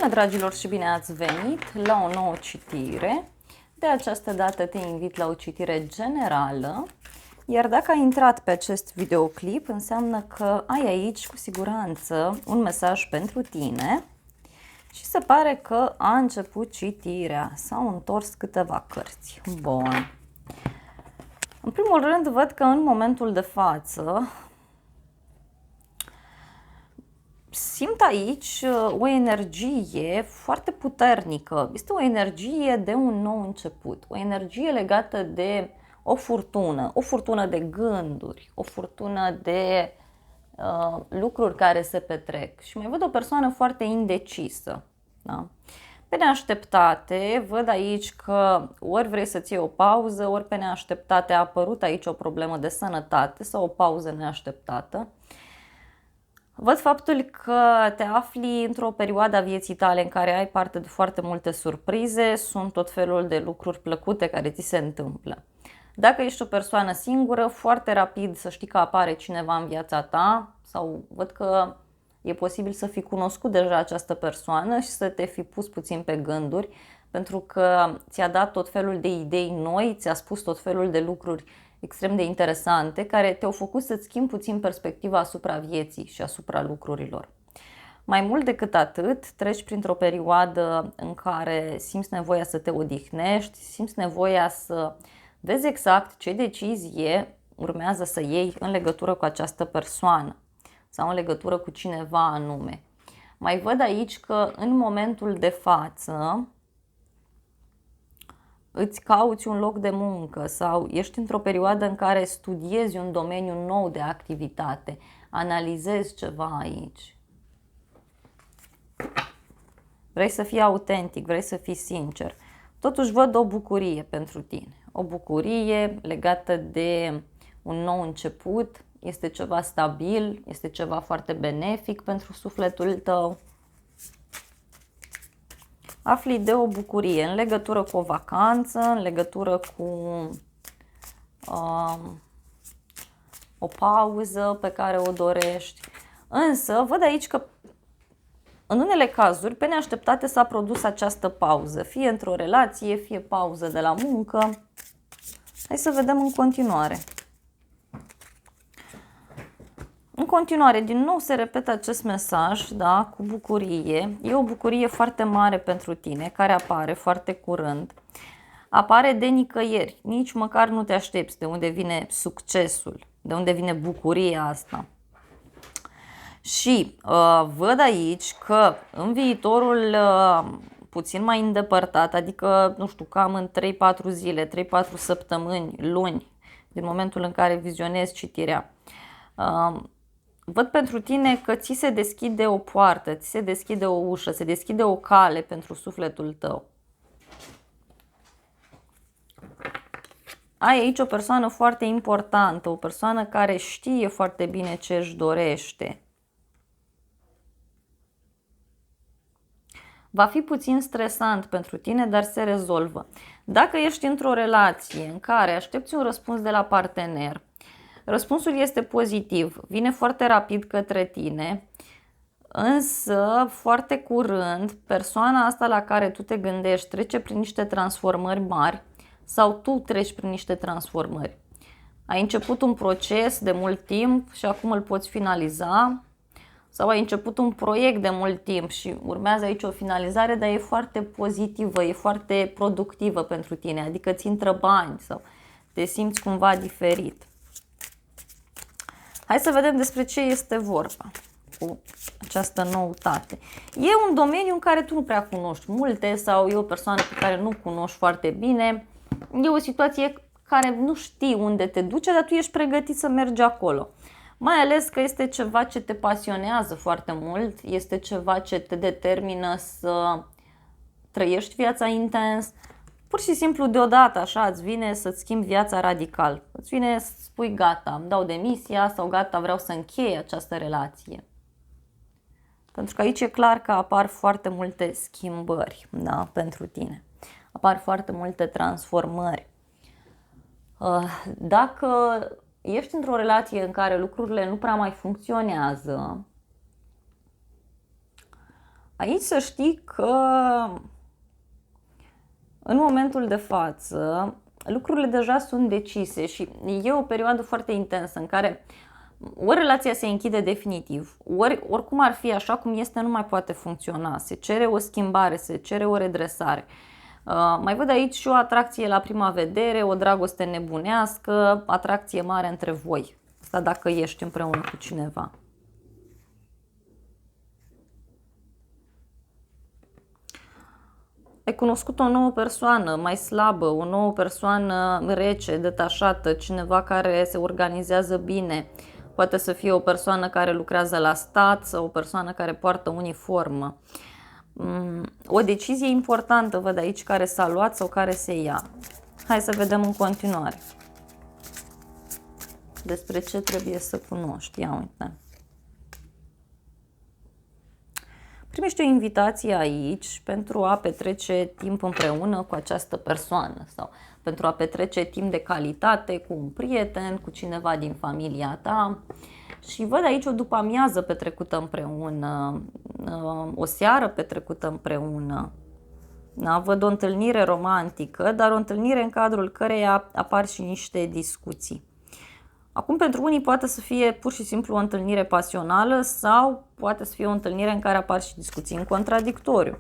Bună, dragilor, și bine ați venit la o nouă citire. De această dată te invit la o citire generală, iar dacă ai intrat pe acest videoclip, înseamnă că ai aici cu siguranță un mesaj pentru tine și se pare că a început citirea. S-au întors câteva cărți. Bun. În primul rând, văd că în momentul de față simt aici o energie foarte puternică. Este o energie de un nou început, o energie legată de o furtună de gânduri, o furtună de lucruri care se petrec. Și mai văd o persoană foarte indecisă. Da? Pe neașteptate, văd aici că ori vrei să-ți iei o pauză, ori pe neașteptate a apărut aici o problemă de sănătate sau o pauză neașteptată. Văd faptul că te afli într-o perioadă a vieții tale în care ai parte de foarte multe surprize, sunt tot felul de lucruri plăcute care ți se întâmplă. Dacă ești o persoană singură, foarte rapid să știi că apare cineva în viața ta sau văd că e posibil să fi cunoscut deja această persoană și să te fi pus puțin pe gânduri, pentru că ți-a dat tot felul de idei noi, ți-a spus tot felul de lucruri extrem de interesante, care te-au făcut să-ți schimbi puțin perspectiva asupra vieții și asupra lucrurilor. Mai mult decât atât, treci printr-o perioadă în care simți nevoia să te odihnești, simți nevoia să vezi exact ce decizie urmează să iei în legătură cu această persoană sau în legătură cu cineva anume. Mai văd aici că în momentul de față îți cauți un loc de muncă sau ești într-o perioadă în care studiezi un domeniu nou de activitate, analizezi ceva aici. Vrei să fii autentic, vrei să fii sincer. Totuși văd o bucurie pentru tine. O bucurie legată de un nou început, este ceva stabil, este ceva foarte benefic pentru sufletul tău. Afli de o bucurie în legătură cu o vacanță, în legătură cu o pauză pe care o dorești. Însă văd aici că în unele cazuri, pe neașteptate, s-a produs această pauză, fie într-o relație, fie pauză de la muncă. Hai să vedem în continuare. În continuare, din nou se repetă acest mesaj, da, cu bucurie. E o bucurie foarte mare pentru tine, care apare foarte curând. Apare de nicăieri, nici măcar nu te aștepți de unde vine succesul, de unde vine bucuria asta. Și văd aici că în viitorul puțin mai îndepărtat, adică, nu știu, cam în 3-4 zile, 3-4 săptămâni, luni, din momentul în care vizionezi citirea, văd pentru tine că ți se deschide o poartă, ți se deschide o ușă, se deschide o cale pentru sufletul tău. Ai aici o persoană foarte importantă, o persoană care știe foarte bine ce își dorește. Va fi puțin stresant pentru tine, dar se rezolvă. Dacă ești într-o relație în care aștepți un răspuns de la partener, răspunsul este pozitiv, vine foarte rapid către tine, însă foarte curând persoana asta la care tu te gândești trece prin niște transformări mari sau tu treci prin niște transformări. Ai început un proces de mult timp și acum îl poți finaliza, sau ai început un proiect de mult timp și urmează aici o finalizare, dar e foarte pozitivă, e foarte productivă pentru tine, adică îți intră bani sau te simți cumva diferit. Hai să vedem despre ce este vorba cu această noutate. E un domeniu în care tu nu prea cunoști multe sau e o persoană pe care nu cunoști foarte bine. E o situație care nu știi unde te duce, dar tu ești pregătit să mergi acolo. Mai ales că este ceva ce te pasionează foarte mult, este ceva ce te determină să trăiești viața intens. Pur și simplu deodată așa îți vine să-ți schimbi viața radical. Îți vine să spui gata, îmi dau demisia sau gata, vreau să închei această relație. Pentru că aici e clar că apar foarte multe schimbări, da, pentru tine. Apar foarte multe transformări. Dacă ești într-o relație în care lucrurile nu prea mai funcționează, Aici să știi că în momentul de față lucrurile deja sunt decise și e o perioadă foarte intensă în care ori relația se închide definitiv, ori oricum ar fi așa cum este nu mai poate funcționa, se cere o schimbare, se cere o redresare. Mai văd aici și o atracție la prima vedere, o dragoste nebunească, atracție mare între voi. Asta dacă ești împreună cu cineva. Ai cunoscut o nouă persoană mai slabă, o nouă persoană rece, detașată, cineva care se organizează bine. Poate să fie o persoană care lucrează la stat sau o persoană care poartă uniformă. O decizie importantă văd aici care s-a luat sau care se ia. Hai să vedem în continuare. Despre ce trebuie să cunoști. Ia uite. Primești o invitație aici pentru a petrece timp împreună cu această persoană sau pentru a petrece timp de calitate cu un prieten, cu cineva din familia ta. Și văd aici o după-amiază petrecută împreună, o seară petrecută împreună. Da? Văd o întâlnire romantică, dar o întâlnire în cadrul căreia apar și niște discuții. Acum, pentru unii poate să fie pur și simplu o întâlnire pasională sau poate să fie o întâlnire în care apar și discuții în contradictoriu.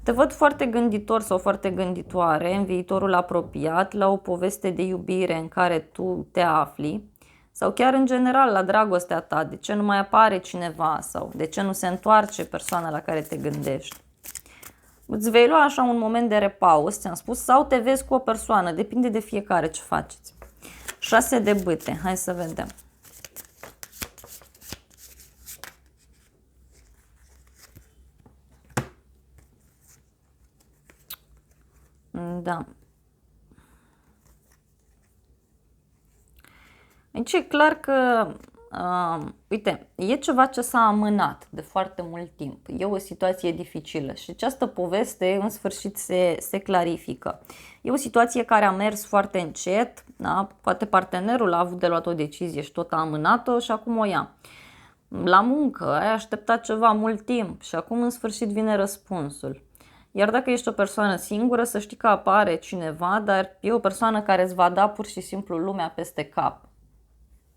Te văd foarte gânditor sau foarte gânditoare în viitorul apropiat, la o poveste de iubire în care tu te afli sau chiar în general la dragostea ta, de ce nu mai apare cineva sau de ce nu se întoarce persoana la care te gândești. Îți vei lua așa un moment de repaus, ți-am spus, sau te vezi cu o persoană, depinde de fiecare ce faceți. 6 de bâte, hai să vedem. Da. Deci e clar că, uite, e ceva ce s-a amânat de foarte mult timp. E o situație dificilă și această poveste în sfârșit se clarifică. E o situație care a mers foarte încet, da? Poate partenerul a avut de luat o decizie și tot a amânat-o și acum o ia. La muncă ai așteptat ceva mult timp și acum în sfârșit vine răspunsul. Iar dacă ești o persoană singură, să știi că apare cineva, dar e o persoană care îți va da pur și simplu lumea peste cap.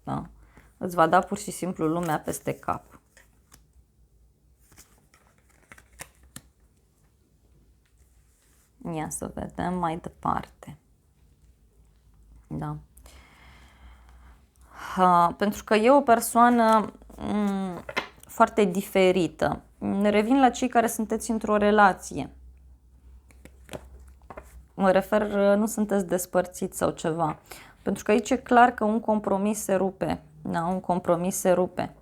Da? Îți va da pur și simplu lumea peste cap. Ia să vedem mai departe. Da. Pentru că e o persoană foarte diferită. Revin la cei care sunteți într-o relație. Mă refer, nu sunteți despărțiți sau ceva. Pentru că aici e clar că un compromis se rupe. Da, un compromis se rupe.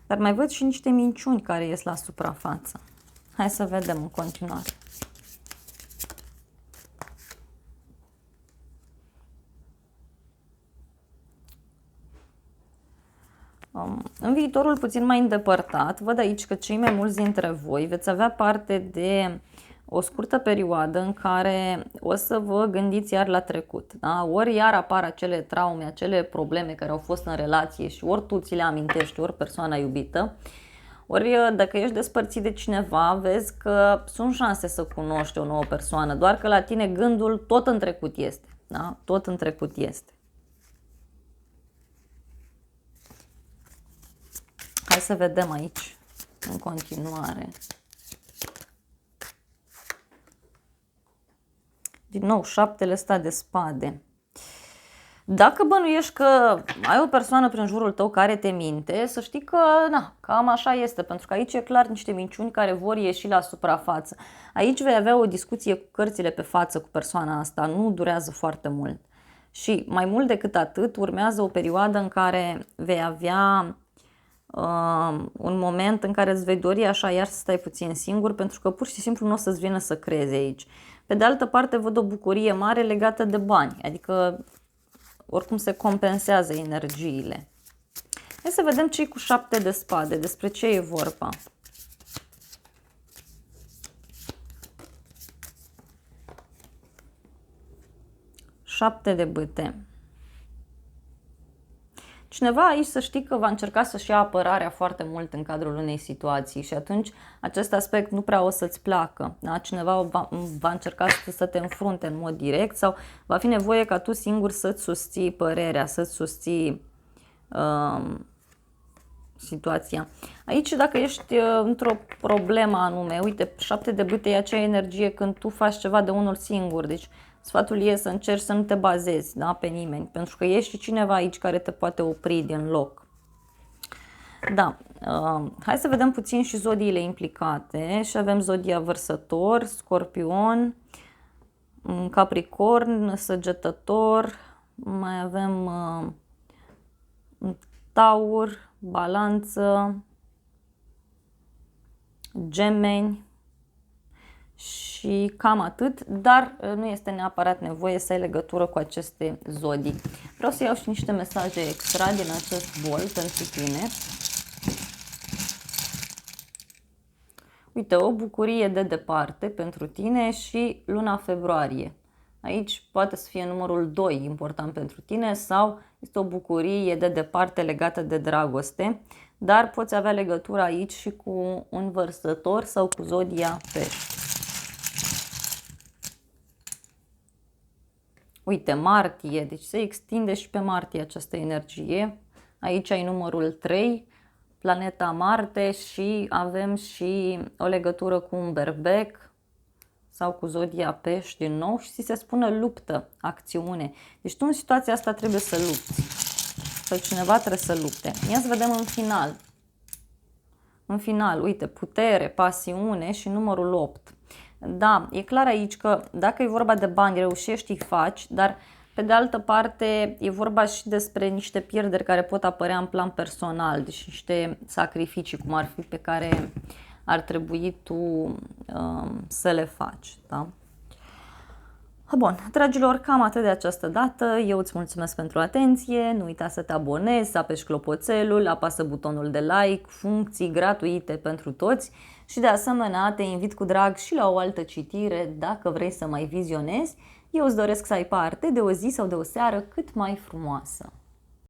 Dar mai văd și niște minciuni care ies la suprafață. Hai să vedem în continuare. În viitorul puțin mai îndepărtat, văd aici că cei mai mulți dintre voi veți avea parte de o scurtă perioadă în care o să vă gândiți iar la trecut. Da? Ori iar apar acele traume, acele probleme care au fost în relație și ori tu ți le amintești, ori persoana iubită. Ori dacă ești despărțit de cineva, vezi că sunt șanse să cunoști o nouă persoană, doar că la tine gândul tot în trecut este. Da? Tot în trecut este. Hai să vedem aici, în continuare. Din nou, 7 ăsta de spade. Dacă bănuiești că ai o persoană prin jurul tău care te minte, să știi că, na, cam așa este, pentru că aici e clar niște minciuni care vor ieși la suprafață. Aici vei avea o discuție cu cărțile pe față cu persoana asta, nu durează foarte mult. Și mai mult decât atât, urmează o perioadă în care vei avea un moment în care îți vei dori așa iar să stai puțin singur, pentru că pur și simplu nu o să-ți vină să crezi aici. Pe de altă parte văd o bucurie mare legată de bani, adică oricum se compensează energiile. Hai să vedem cei cu 7 de spade, despre ce e vorba. Șapte de bâte. Cineva aici să știi că va încerca să-și ia apărarea foarte mult în cadrul unei situații și atunci acest aspect nu prea o să-ți placă. Da? Cineva va încerca să te înfrunte în mod direct sau va fi nevoie ca tu singur să-ți susții părerea, să-ți susții situația. Aici dacă ești într-o problemă anume, uite, 7 de bâte e acea energie când tu faci ceva de unul singur, deci sfatul e să încerci să nu te bazezi, da, pe nimeni, pentru că ești și cineva aici care te poate opri din loc. Da, hai să vedem puțin și zodiile implicate și avem zodia Vărsător, Scorpion, Capricorn, Săgetător, mai avem Taur, Balanță, Gemeni și cam atât, dar nu este neapărat nevoie să ai legătură cu aceste zodii. Vreau să iau și niște mesaje extra din acest bol pentru tine. Uite, o bucurie de departe pentru tine și luna februarie. Aici poate să fie numărul 2 important pentru tine sau este o bucurie de departe legată de dragoste, dar poți avea legătură aici și cu un Vărsător sau cu zodia Pești. Uite, martie, deci se extinde și pe martie această energie. Aici ai numărul 3, planeta Marte și avem și o legătură cu un berbec sau cu zodia Pești din nou și ți se spune luptă, acțiune. Deci tu în situația asta trebuie să lupți. Sau cineva trebuie să lupte. Ia să vedem în final. În final, uite, putere, pasiune și numărul 8. Da, e clar aici că dacă e vorba de bani, reușești, îi faci, dar pe de altă parte e vorba și despre niște pierderi care pot apărea în plan personal, deci niște sacrificii cum ar fi pe care ar trebui tu să le faci. Da? Bun, dragilor, cam atât de această dată. Eu îți mulțumesc pentru atenție. Nu uita să te abonezi, să apeși clopoțelul, apasă butonul de like, funcții gratuite pentru toți și de asemenea te invit cu drag și la o altă citire dacă vrei să mai vizionezi. Eu îți doresc să ai parte de o zi sau de o seară cât mai frumoasă.